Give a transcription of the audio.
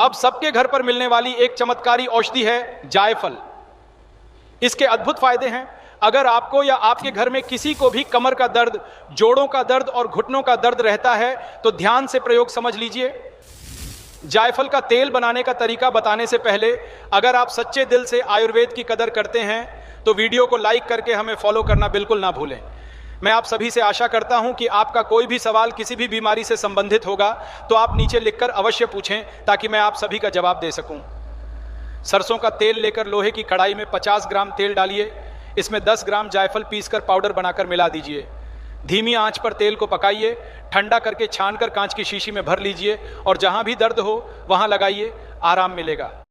अब सबके घर पर मिलने वाली एक चमत्कारी औषधि है जायफल। इसके अद्भुत फायदे हैं। अगर आपको या आपके घर में किसी को भी कमर का दर्द, जोड़ों का दर्द और घुटनों का दर्द रहता है तो ध्यान से प्रयोग समझ लीजिए। जायफल का तेल बनाने का तरीका बताने से पहले अगर आप सच्चे दिल से आयुर्वेद की कदर करते हैं तो वीडियो को लाइक करके हमें फॉलो करना बिल्कुल ना भूलें। मैं आप सभी से आशा करता हूं कि आपका कोई भी सवाल किसी भी बीमारी से संबंधित होगा तो आप नीचे लिखकर अवश्य पूछें ताकि मैं आप सभी का जवाब दे सकूं। सरसों का तेल लेकर लोहे की कढ़ाई में 50 ग्राम तेल डालिए। इसमें 10 ग्राम जायफल पीसकर पाउडर बनाकर मिला दीजिए। धीमी आंच पर तेल को पकाइए। ठंडा करके छानकर कांच की शीशी में भर लीजिए और जहां भी दर्द हो वहां लगाइए, आराम मिलेगा।